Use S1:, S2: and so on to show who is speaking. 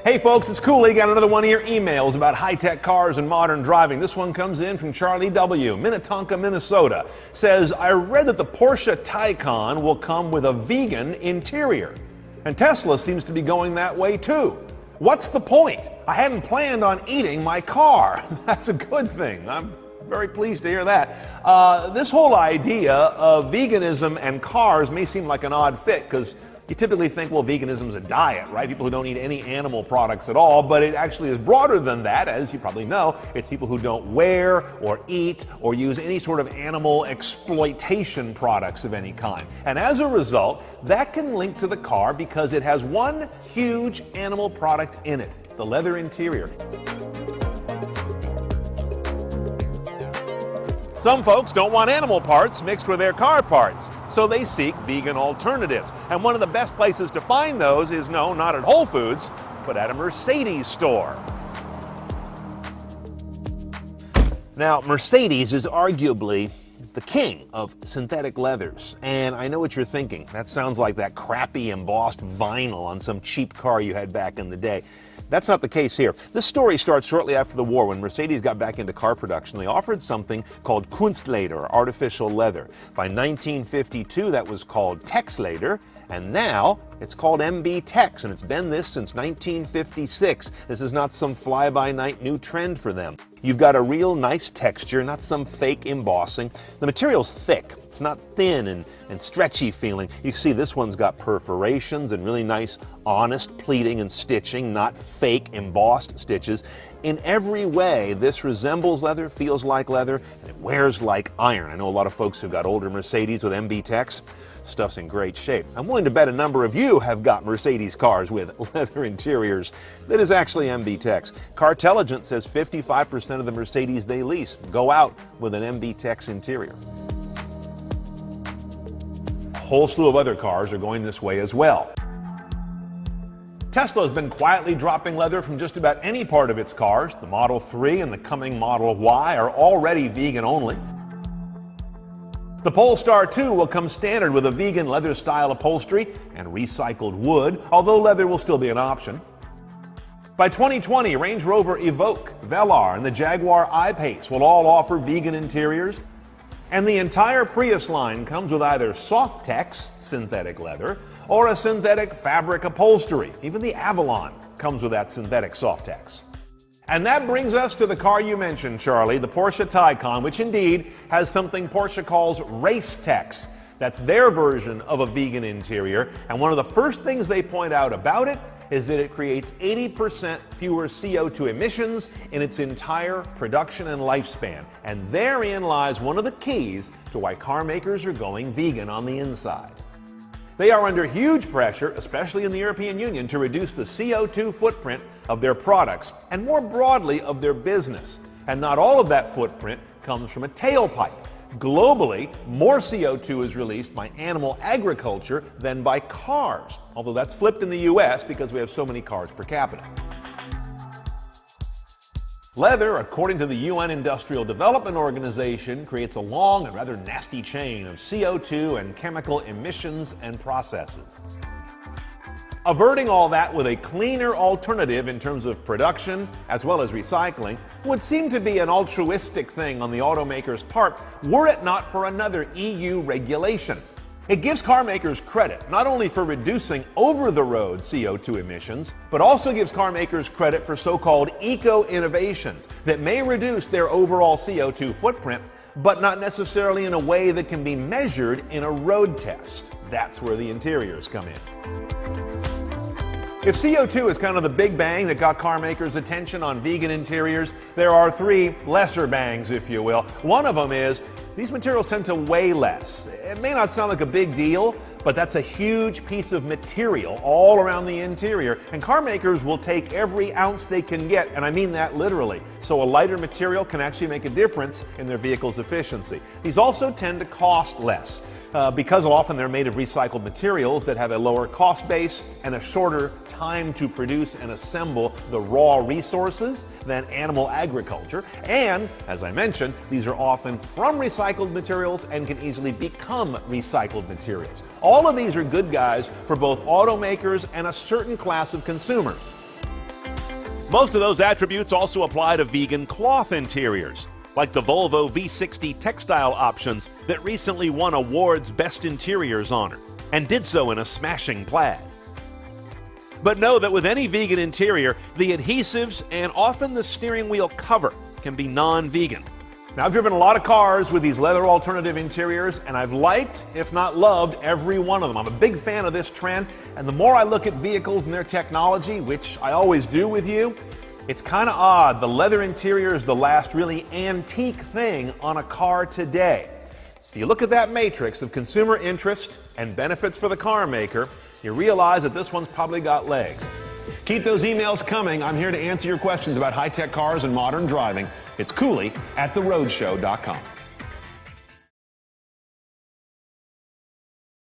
S1: Hey folks, it's Cooley. Got another one of your emails about high-tech cars and modern driving. This one comes in from Charlie W., Minnetonka, Minnesota. Says, I read that the Porsche Taycan will come with a vegan interior. And Tesla seems to be going that way too. What's the point? I hadn't planned on eating my car. That's a good thing. I'm very pleased to hear that. This whole idea of veganism and cars may seem like an odd fit because you typically think, well, veganism's a diet, right? People who don't eat any animal products at all, but it actually is broader than that, as you probably know. It's people who don't wear or eat or use any sort of animal exploitation products of any kind. And as a result, that can link to the car because it has one huge animal product in it, the leather interior. Some folks don't want animal parts mixed with their car parts, so they seek vegan alternatives. And one of the best places to find those is, no, not at Whole Foods, but at a Mercedes store. Now, Mercedes is arguably the king of synthetic leathers. And I know what you're thinking. That sounds like that crappy embossed vinyl on some cheap car you had back in the day. That's not the case here. This story starts shortly after the war when Mercedes got back into car production. They offered something called Kunstleder, or artificial leather. By 1952, that was called Texleder, and now it's called MB-Tex, and it's been this since 1956. This is not some fly-by-night new trend for them. You've got a real nice texture, not some fake embossing. The material's thick. It's not thin and stretchy feeling. You see this one's got perforations and really nice, honest pleating and stitching, not fake embossed stitches. In every way, this resembles leather, feels like leather, and it wears like iron. I know a lot of folks who've got older Mercedes with MB-Tex. Stuff's in great shape. I'm willing to bet a number of you have got Mercedes cars with leather interiors that is actually MB-Tex. Cartelligence says 55% of the Mercedes they lease go out with an MB-Tex interior. A whole slew of other cars are going this way as well. Tesla has been quietly dropping leather from just about any part of its cars. The Model 3 and the coming Model Y are already vegan only. The Polestar 2 will come standard with a vegan leather-style upholstery and recycled wood, although leather will still be an option. By 2020, Range Rover Evoque, Velar, and the Jaguar I-Pace will all offer vegan interiors. And the entire Prius line comes with either Softex, synthetic leather, or a synthetic fabric upholstery. Even the Avalon comes with that synthetic Softex. And that brings us to the car you mentioned, Charlie, the Porsche Taycan, which indeed has something Porsche calls Race-Tex. That's their version of a vegan interior. And one of the first things they point out about it is that it creates 80% fewer CO2 emissions in its entire production and lifespan. And therein lies one of the keys to why car makers are going vegan on the inside. They are under huge pressure, especially in the European Union, to reduce the CO2 footprint of their products and more broadly of their business. And not all of that footprint comes from a tailpipe. Globally, more CO2 is released by animal agriculture than by cars, although that's flipped in the US because we have so many cars per capita. Leather, according to the UN Industrial Development Organization, creates a long and rather nasty chain of CO2 and chemical emissions and processes. Averting all that with a cleaner alternative in terms of production as well as recycling would seem to be an altruistic thing on the automaker's part were it not for another EU regulation. It gives car makers credit not only for reducing over-the-road CO2 emissions, but also gives car makers credit for so-called eco-innovations that may reduce their overall CO2 footprint, but not necessarily in a way that can be measured in a road test. That's where the interiors come in. If CO2 is kind of the big bang that got car makers' attention on vegan interiors, there are three lesser bangs, if you will. One of them is these materials tend to weigh less. It may not sound like a big deal, but that's a huge piece of material all around the interior, and car makers will take every ounce they can get, and I mean that literally. So a lighter material can actually make a difference in their vehicle's efficiency. These also tend to cost less. Because often they're made of recycled materials that have a lower cost base and a shorter time to produce and assemble the raw resources than animal agriculture. And, as I mentioned, these are often from recycled materials and can easily become recycled materials. All of these are good guys for both automakers and a certain class of consumers. Most of those attributes also apply to vegan cloth interiors, like the Volvo V60 textile options that recently won Award's Best Interiors honor, and did so in a smashing plaid. But know that with any vegan interior, the adhesives and often the steering wheel cover can be non-vegan. Now, I've driven a lot of cars with these leather alternative interiors, and I've liked, if not loved, every one of them. I'm a big fan of this trend, and the more I look at vehicles and their technology, which I always do with you, it's kind of odd. The leather interior is the last really antique thing on a car today. So if you look at that matrix of consumer interest and benefits for the car maker, you realize that this one's probably got legs. Keep those emails coming. I'm here to answer your questions about high-tech cars and modern driving. It's Cooley at theroadshow.com.